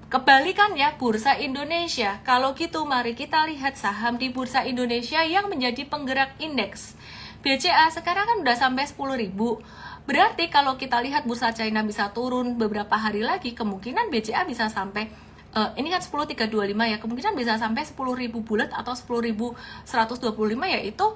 Speaker 1: Kebalikannya bursa Indonesia. Kalau gitu mari kita lihat saham di bursa Indonesia yang menjadi penggerak indeks. BCA sekarang kan udah sampai 10.000. Berarti kalau kita lihat bursa China bisa turun beberapa hari lagi, kemungkinan BCA bisa sampai ini kan 10.325 ya, kemungkinan bisa sampai 10.000 bulat atau 10.125, yaitu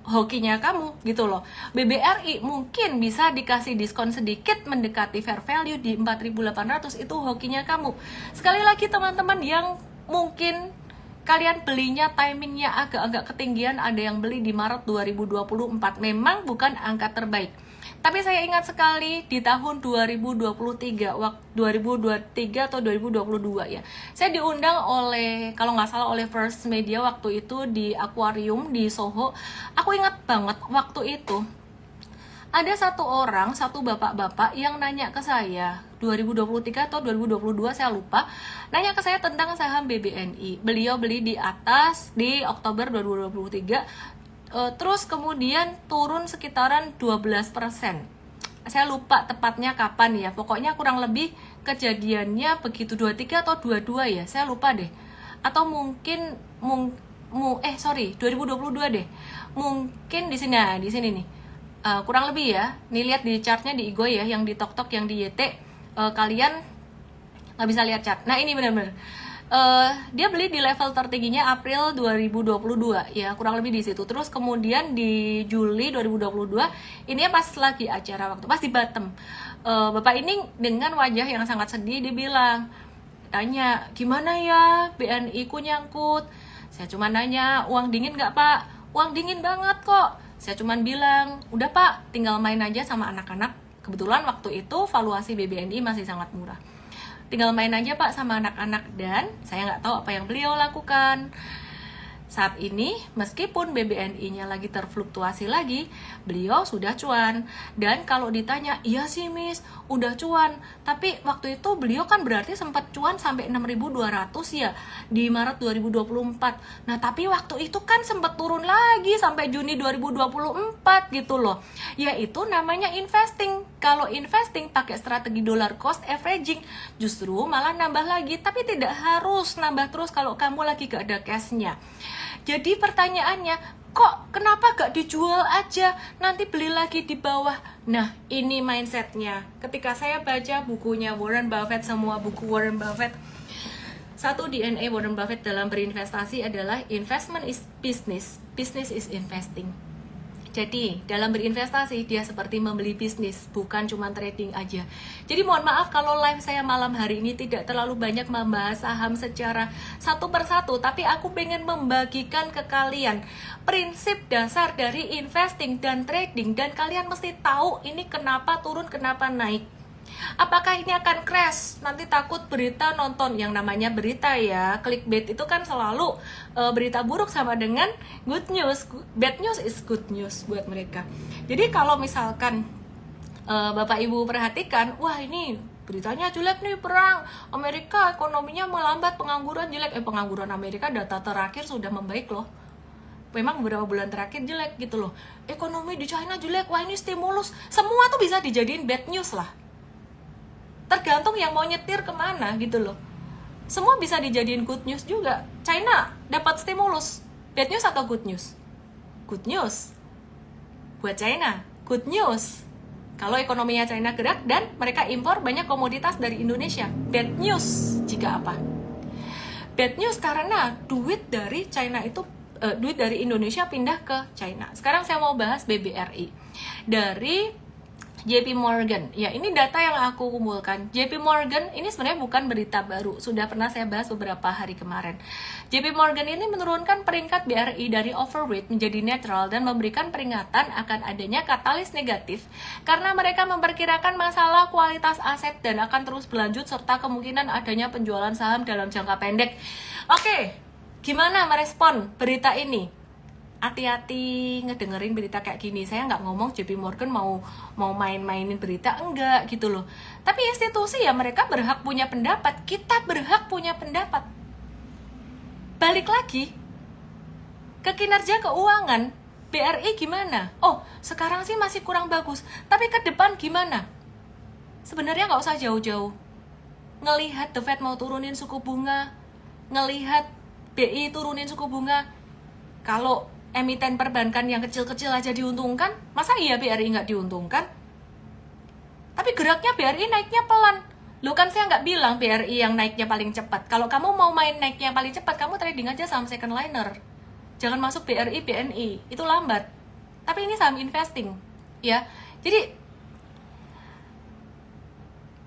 Speaker 1: hokinya kamu gitu loh. BBRI mungkin bisa dikasih diskon sedikit mendekati fair value di 4.800, itu hokinya kamu. Sekali lagi teman-teman yang mungkin kalian belinya timingnya agak-agak ketinggian, ada yang beli di Maret 2024, memang bukan angka terbaik. Tapi saya ingat sekali di tahun 2023 atau 2022 ya, saya diundang oleh, kalau nggak salah oleh First Media waktu itu di akuarium di Soho. Aku ingat banget waktu itu ada satu bapak-bapak yang nanya ke saya 2023 atau 2022 saya lupa, nanya ke saya tentang saham BBNI. Beliau beli di atas di Oktober 2023, terus kemudian turun sekitaran 12%. Saya lupa tepatnya kapan ya, pokoknya kurang lebih kejadiannya begitu 23 atau 22 ya, saya lupa deh. Atau mungkin 2022 deh. Mungkin di sini nih. Kurang lebih ya, nih lihat di chartnya di Igoy ya, yang di TokTok, yang di YT, kalian nggak bisa lihat chart. Nah ini benar-benar dia beli di level tertingginya April 2022 ya, kurang lebih di situ. Terus kemudian di Juli 2022 ini pas lagi acara waktu pas di Batam, bapak ini dengan wajah yang sangat sedih dia bilang, tanya gimana ya BNI ku nyangkut. Saya cuma nanya, uang dingin nggak pak? Uang dingin banget kok. Saya cuman bilang, udah pak, tinggal main aja sama anak-anak. Kebetulan waktu itu valuasi BBNI masih sangat murah. Tinggal main aja pak sama anak-anak. Dan saya nggak tahu apa yang beliau lakukan. Saat ini, meskipun BBNI-nya lagi terfluktuasi lagi, beliau sudah cuan. Dan kalau ditanya, iya sih Miss, udah cuan. Tapi waktu itu beliau kan berarti sempat cuan sampai 6.200 ya, di Maret 2024. Nah, tapi waktu itu kan sempat turun lagi sampai Juni 2024 gitu loh. Yaitu namanya investing. Kalau investing pakai strategi dollar cost averaging, justru malah nambah lagi. Tapi tidak harus nambah terus kalau kamu lagi gak ada cash-nya. Jadi pertanyaannya, kok kenapa gak dijual aja, nanti beli lagi di bawah? Nah, ini mindsetnya. Ketika saya baca bukunya Warren Buffett, semua buku Warren Buffett, satu DNA Warren Buffett dalam berinvestasi adalah investment is business, business is investing. Jadi dalam berinvestasi dia seperti membeli bisnis, bukan cuma trading aja. Jadi mohon maaf kalau live saya malam hari ini tidak terlalu banyak membahas saham secara satu persatu, tapi aku pengen membagikan ke kalian prinsip dasar dari investing dan trading, dan kalian mesti tahu ini kenapa turun, kenapa naik. Apakah ini akan crash? Nanti takut berita nonton, yang namanya berita ya, clickbait itu kan selalu berita buruk sama dengan good news. Bad news is good news buat mereka. Jadi kalau misalkan Bapak Ibu perhatikan, wah ini beritanya jelek nih, perang Amerika, ekonominya melambat, pengangguran jelek. Pengangguran Amerika data terakhir sudah membaik loh. Memang beberapa bulan terakhir jelek gitu loh. Ekonomi di China jelek, wah ini stimulus. Semua tuh bisa dijadiin bad news lah. Tergantung yang mau nyetir kemana gitu loh. Semua bisa dijadiin good news juga. China dapat stimulus, bad news atau good news? Good news. Buat China, good news. Kalau ekonominya China gerak dan mereka impor banyak komoditas dari Indonesia. Bad news jika apa? Bad news karena duit dari China itu duit dari Indonesia pindah ke China. Sekarang saya mau bahas BBRI dari JP Morgan. Ya, ini data yang aku kumpulkan. JP Morgan ini sebenarnya bukan berita baru, sudah pernah saya bahas beberapa hari kemarin. JP Morgan ini menurunkan peringkat BRI dari overweight menjadi netral dan memberikan peringatan akan adanya katalis negatif karena mereka memperkirakan masalah kualitas aset dan akan terus berlanjut serta kemungkinan adanya penjualan saham dalam jangka pendek. Oke. Gimana merespon berita ini? Hati-hati ngedengerin berita kayak gini. Saya nggak ngomong JP Morgan mau main-mainin berita, enggak gitu loh. Tapi institusi ya mereka berhak punya pendapat. Kita berhak punya pendapat. Balik lagi ke kinerja keuangan BRI gimana? Oh, sekarang sih masih kurang bagus. Tapi ke depan gimana? Sebenarnya nggak usah jauh-jauh. Ngelihat The Fed mau turunin suku bunga, ngelihat BI turunin suku bunga. Kalau emiten perbankan yang kecil-kecil aja diuntungkan, masa iya BRI nggak diuntungkan? Tapi geraknya BRI naiknya pelan. Loh kan saya nggak bilang BRI yang naiknya paling cepat. Kalau kamu mau main naiknya paling cepat, kamu trading aja saham second liner. Jangan masuk BRI, BNI, itu lambat. Tapi ini saham investing, ya. Jadi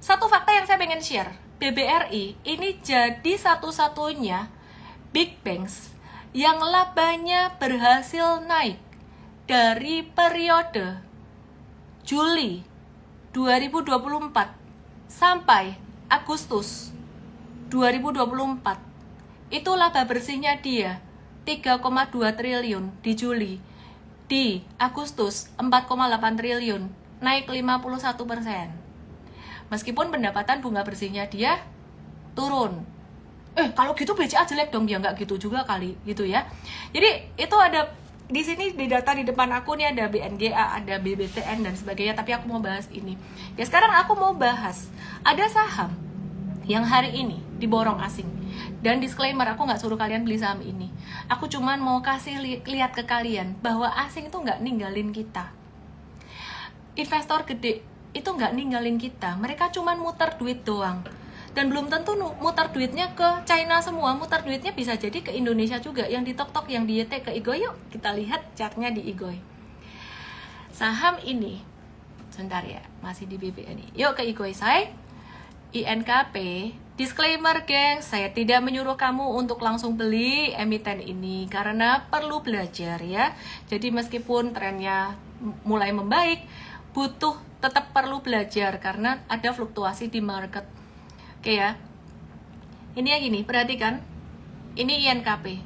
Speaker 1: satu fakta yang saya pengen share, BBRI ini jadi satu-satunya big banks yang labanya berhasil naik dari periode Juli 2024 sampai Agustus 2024. Itu laba bersihnya dia 3,2 triliun di Juli. Di Agustus 4,8 triliun, naik 51%. Meskipun pendapatan bunga bersihnya dia turun. Kalau gitu BCA jelek dong, ya nggak gitu juga kali gitu ya. Jadi itu ada di sini di data di depan aku nih ada BNGA, ada BBTN dan sebagainya, tapi aku mau bahas ini. Ya sekarang aku mau bahas ada saham yang hari ini diborong asing. Dan disclaimer, aku nggak suruh kalian beli saham ini. Aku cuman mau kasih lihat ke kalian bahwa asing itu nggak ninggalin kita. Investor gede itu nggak ninggalin kita, mereka cuman muter duit doang. Dan belum tentu muter duitnya ke China semua, muter duitnya bisa jadi ke Indonesia juga. Yang di Tok-Tok, yang di YT, ke Igoy. Yuk kita lihat chartnya di Igoy. Saham ini, sebentar ya, masih di BBNI. Yuk ke Igoy saya, INKP. Disclaimer gengs, saya tidak menyuruh kamu untuk langsung beli emiten ini karena perlu belajar ya. Jadi meskipun trennya mulai membaik, tetap perlu belajar karena ada fluktuasi di market. Oke ya, ini yang gini, perhatikan, ini INKP,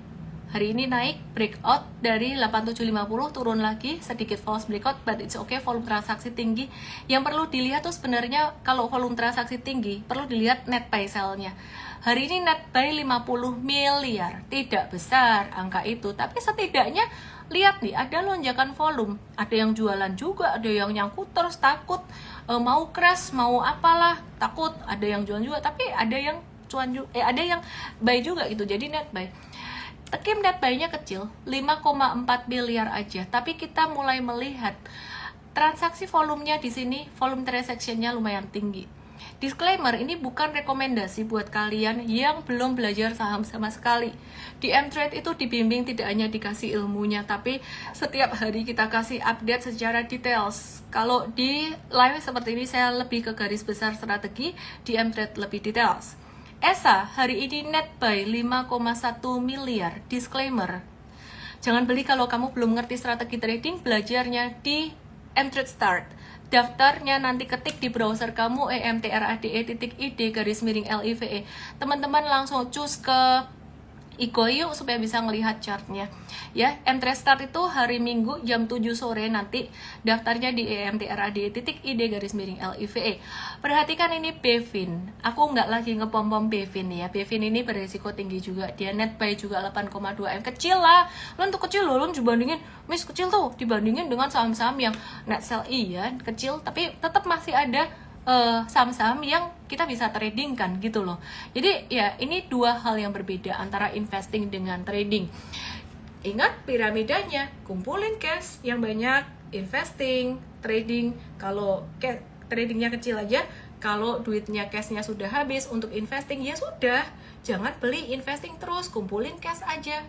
Speaker 1: hari ini naik, breakout dari 8750, turun lagi, sedikit false breakout, but it's okay, volume transaksi tinggi. Yang perlu dilihat tuh sebenarnya, kalau volume transaksi tinggi, perlu dilihat net buy sell-nya. Hari ini net buy 50 miliar, tidak besar angka itu, tapi setidaknya, lihat nih, ada lonjakan volume, ada yang jualan juga, ada yang nyangkut terus takut, mau crash, mau apalah, takut, ada yang jual juga, tapi ada yang cuan juga, ada yang buy juga gitu, jadi net buy. Tekim net buy-nya kecil, 5,4 miliar aja, tapi kita mulai melihat transaksi volumenya di sini, volume transaction-nya lumayan tinggi. Disclaimer, ini bukan rekomendasi buat kalian yang belum belajar saham sama sekali. Di M-Trade itu dibimbing tidak hanya dikasih ilmunya, tapi setiap hari kita kasih update secara details. Kalau di live seperti ini saya lebih ke garis besar strategi, di M-Trade lebih details. ESA hari ini net buy 5,1 miliar. Disclaimer, jangan beli kalau kamu belum ngerti strategi trading, belajarnya di M-Trade Start. daftarnya nanti ketik di browser kamu emtrade.id_live. Teman-teman langsung choose ke Iko yuk supaya bisa ngelihat chartnya ya. Mtrade start itu hari Minggu jam 7 sore, nanti daftarnya di emtrade.id_live. Perhatikan ini Bevin, aku nggak lagi ngepom-pom Bevin ya. Bevin ini beresiko tinggi juga, dia net buy juga 8,2 M, kecil lah lon, tuh kecil loh lon, dibandingin Miss, kecil tuh dibandingin dengan saham-saham yang net sell. Iya kecil, tapi tetap masih ada saham-saham yang kita bisa trading kan gitu loh. Jadi ya ini dua hal yang berbeda antara investing dengan trading. Ingat piramidanya, kumpulin cash yang banyak, investing, trading. Kalau tradingnya kecil aja, kalau duitnya cashnya sudah habis untuk investing ya sudah, jangan beli investing terus, kumpulin cash aja,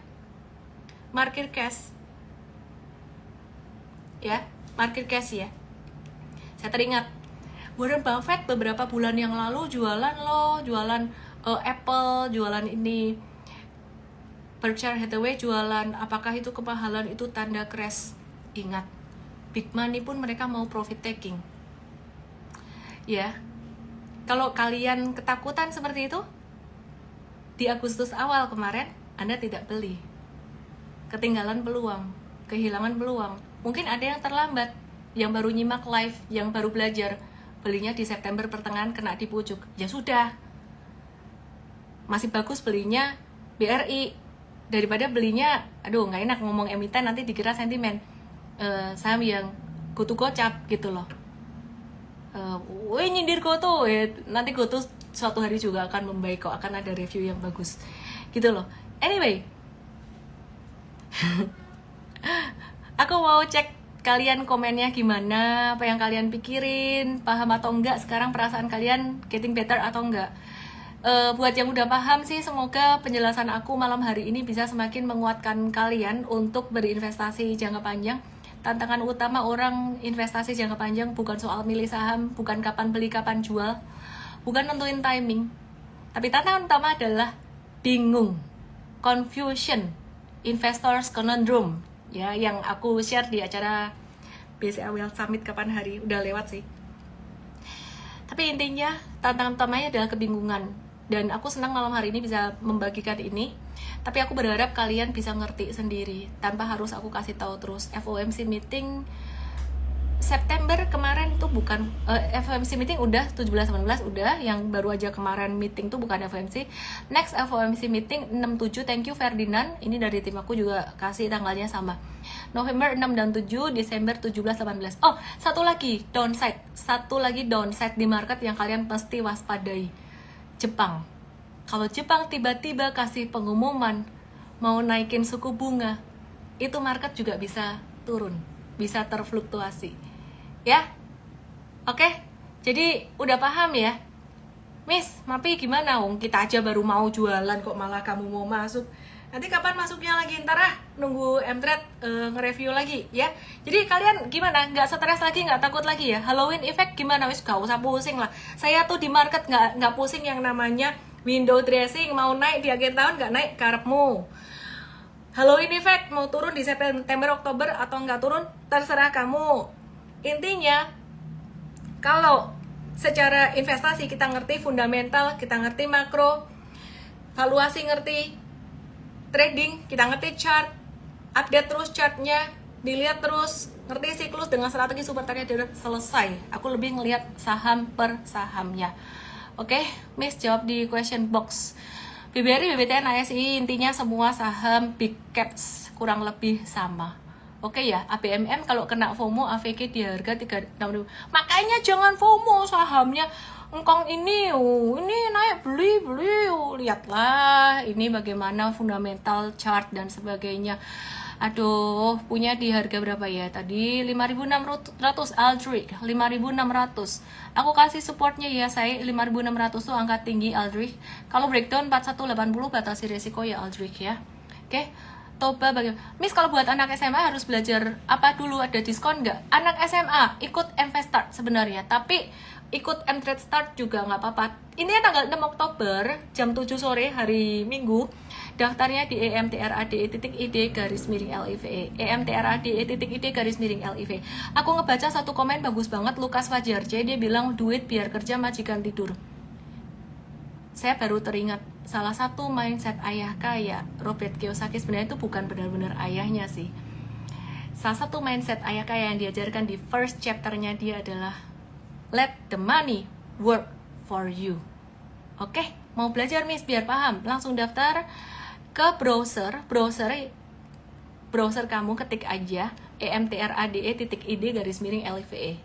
Speaker 1: market cash ya, market cash ya. Saya teringat Warren Buffett beberapa bulan yang lalu jualan Apple, jualan ini Berkshire Hathaway, jualan. Apakah itu kemahalan itu tanda crash? Ingat, big money pun mereka mau profit taking ya. Kalau kalian ketakutan seperti itu di Agustus awal kemarin, Anda tidak beli, ketinggalan peluang, kehilangan peluang. Mungkin ada yang terlambat, yang baru nyimak live, yang baru belajar, belinya di September pertengahan kena di pucuk, ya sudah, masih bagus belinya BRI daripada belinya, aduh nggak enak ngomong emiten nanti dikira sentimen, saham yang gotu gocap gitu loh. Nyindir gotu, nanti gotu suatu hari juga akan membaik kok, akan ada review yang bagus gitu loh. Anyway, aku mau cek kalian komennya gimana, apa yang kalian pikirin, paham atau enggak sekarang, perasaan kalian getting better atau enggak. Buat yang udah paham sih, semoga penjelasan aku malam hari ini bisa semakin menguatkan kalian untuk berinvestasi jangka panjang. Tantangan utama orang investasi jangka panjang bukan soal milih saham, bukan kapan beli kapan jual, bukan nentuin timing, tapi tantangan utama adalah bingung, confusion, investors conundrum ya, yang aku share di acara BCA Wealth Summit kapan hari, udah lewat sih. Tapi intinya tantangan utamanya adalah kebingungan, dan aku senang malam hari ini bisa membagikan ini. Tapi aku berharap kalian bisa ngerti sendiri tanpa harus aku kasih tahu terus. FOMC meeting September kemarin tuh bukan FOMC meeting udah 17-18 udah, yang baru aja kemarin meeting tuh bukan FOMC. Next FOMC meeting 6-7, thank you Ferdinand, ini dari tim aku juga kasih tanggalnya sama, November 6 dan 7, Desember 17-18. Oh, satu lagi downside di market yang kalian pasti waspadai, Jepang. Kalau Jepang tiba-tiba kasih pengumuman mau naikin suku bunga, itu market juga bisa turun, bisa terfluktuasi ya. Oke, jadi udah paham ya, Miss Mapi gimana? Wong kita aja baru mau jualan kok malah kamu mau masuk. Nanti kapan masuknya lagi? Ntar nunggu Mtrade nge-review lagi ya. Jadi kalian gimana? Nggak stres lagi, nggak takut lagi ya? Halloween effect gimana? Wis gak usah pusing lah. Saya tuh di market nggak pusing yang namanya window dressing, mau naik di akhir tahun nggak naik karepmu. Halloween effect mau turun di September Oktober atau nggak turun terserah kamu. Intinya kalau secara investasi kita ngerti fundamental, kita ngerti makro, valuasi ngerti, trading kita ngerti chart, update terus chartnya, dilihat terus, ngerti siklus dengan strategi super target, udah selesai. Aku lebih ngelihat saham per sahamnya. Oke, Miss jawab di question box. BBRI, BBTN, ASI, intinya semua saham big caps kurang lebih sama. Oke ya, ABMM kalau kena FOMO AVG di harga 36.000. Makanya jangan FOMO sahamnya. Engkong ini naik beli. Lihatlah ini bagaimana fundamental chart dan sebagainya. Aduh, punya di harga berapa ya? Tadi 5.600 Aldrich, 5.600. Aku kasih supportnya ya, saya 5.600 tuh angka tinggi Aldrich. Kalau breakdown 4180 batasi resiko ya Aldrich ya. Oke. Toba bagaimana? Miss kalau buat anak SMA harus belajar apa dulu? Ada diskon nggak? Anak SMA ikut Mvestart sebenarnya, tapi ikut Mtrade Start juga nggak apa-apa. Ini tanggal 6 Oktober jam 7 sore hari Minggu Daftarnya di emtrade.id garis miring LIVE. emtrade.id garis miring LIVE. Aku ngebaca satu komen bagus banget, Lukas Fajar J, dia bilang duit biar kerja majikan tidur. Saya baru teringat salah satu mindset ayah kaya, Robert Kiyosaki, sebenarnya itu bukan benar-benar ayahnya sih. Salah satu mindset ayah kaya yang diajarkan di first chapternya dia adalah let the money work for you. Oke, mau belajar Miss biar paham? Langsung daftar ke browser kamu, ketik aja emtrade.id garis miring LIVE.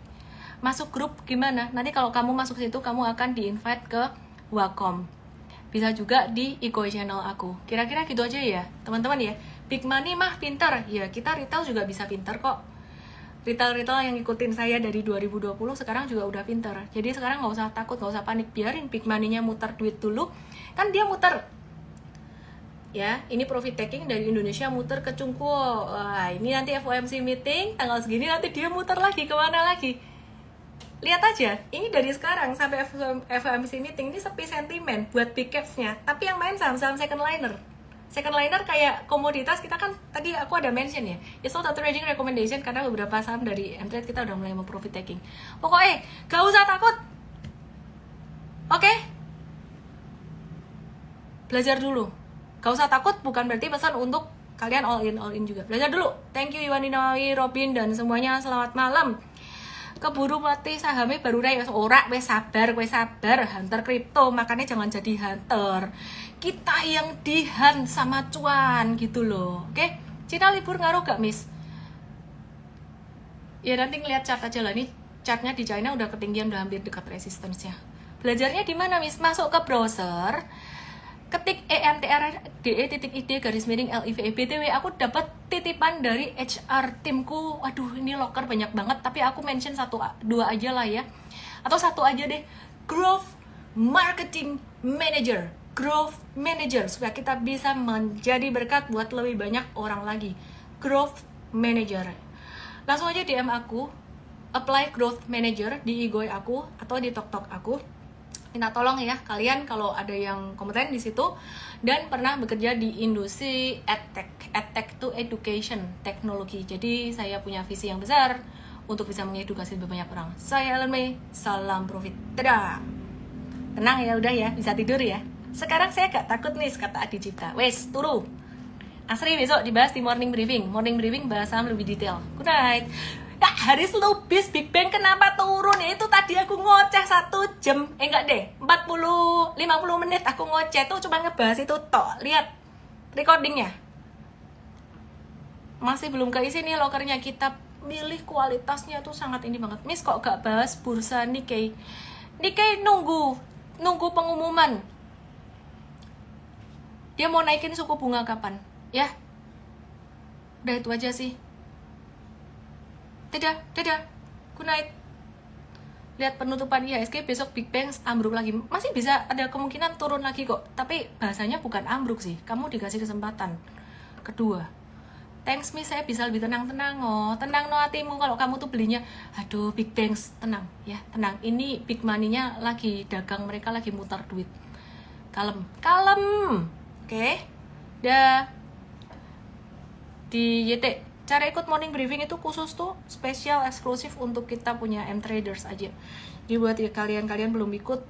Speaker 1: Masuk grup gimana? Nanti kalau kamu masuk situ kamu akan di-invite ke Wacom. Bisa juga di Ego channel aku. Kira-kira gitu aja ya, teman-teman ya. Big money mah pinter. Ya, kita retail juga bisa pinter kok. Retail-retail yang ngikutin saya dari 2020 sekarang juga udah pinter. Jadi sekarang nggak usah takut, nggak usah panik. Biarin big money-nya muter duit dulu. Kan dia muter. Ya, ini profit taking dari Indonesia muter ke Cungkuo. Wah, ini nanti FOMC meeting, tanggal segini nanti dia muter lagi, kemana lagi? Lihat aja, ini dari sekarang sampai FOMC meeting, ini sepi sentimen buat big caps-nya. Tapi yang main saham-saham second liner. Second liner kayak komoditas, kita kan tadi aku ada mention ya, it's not a trading recommendation karena beberapa saham dari Mtrade kita udah mulai mau profit taking. Pokoknya gak usah takut, oke? Belajar dulu, gak usah takut bukan berarti pesan untuk kalian all in juga. Belajar dulu. Thank you Iwani Nawawi, Robin dan semuanya, selamat malam. Keburu mati sahamnya baru raya ora, wes sabar hunter kripto, makanya jangan jadi hunter. Kita yang dihan sama cuan gitu loh. Oke, Cina libur ngaruh gak Miss? Ya nanti ngeliat chart aja lah, nih chartnya di China udah ketinggian, udah hampir dekat resistance-nya. Belajarnya di mana Miss? Masuk ke browser, ketik emtrade.id garis miring LIVE. BTW aku dapat titipan dari HR timku. Waduh, ini loker banyak banget, tapi aku mention 1-2 aja lah ya, atau 1 aja deh. Growth Marketing Manager, Growth Manager, supaya kita bisa menjadi berkat buat lebih banyak orang lagi. Growth Manager, langsung aja DM aku, apply Growth Manager di Igoi aku atau di TokTok aku. Minta tolong ya kalian kalau ada yang kompeten di situ dan pernah bekerja di industri edtech to education, teknologi. Jadi saya punya visi yang besar untuk bisa mengedukasi lebih banyak orang. Saya Ellen May, salam profit. Dadah. Tenang ya, udah ya, bisa tidur ya. Sekarang saya gak takut nih, kata Adi Cipta. Wes, turu. Asri besok dibahas di morning briefing. Morning briefing bahas saham lebih detail. Good night. Ya, Haris Lubis Big Bang kenapa turun? Ya, itu tadi aku ngoceh 1 jam. Enggak deh, 50 menit aku ngoceh tuh cuma ngebahas itu tok. Lihat recordingnya. Masih belum keisi nih lokernya. Kita milih kualitasnya tuh sangat ini banget. Miss kok gak bahas bursa Nikkei? Nikkei nunggu pengumuman. Dia mau naikin suku bunga kapan? Ya. Udah itu aja sih. Dadah. Good night. Lihat penutupan IHSG, besok Big Bang ambruk lagi. Masih bisa ada kemungkinan turun lagi kok. Tapi bahasanya bukan ambruk sih. Kamu dikasih kesempatan kedua. Thanks Miss, saya bisa lebih tenang-tenang. Oh, tenang no hatimu kalau kamu tuh belinya. Aduh, Big Bang, tenang ya, tenang. Ini big money-nya lagi dagang, mereka lagi mutar duit. Kalem. Oke. Dah. Di YT cara ikut morning briefing itu khusus tuh, spesial eksklusif untuk kita punya M-Traders aja. Jadi buat ya kalian belum ikut,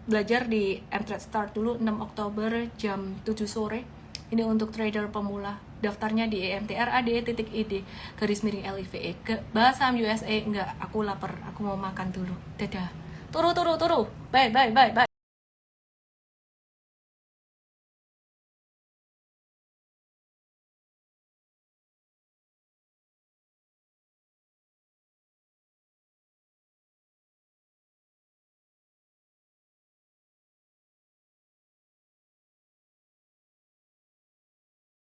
Speaker 1: belajar di M-Trade Start dulu 6 Oktober jam 7 sore. Ini untuk trader pemula. Daftarnya di emtrade.id garis miring LIVE. Bahas saham USA enggak, aku lapar, aku mau makan dulu. Dadah. Turu. Bye.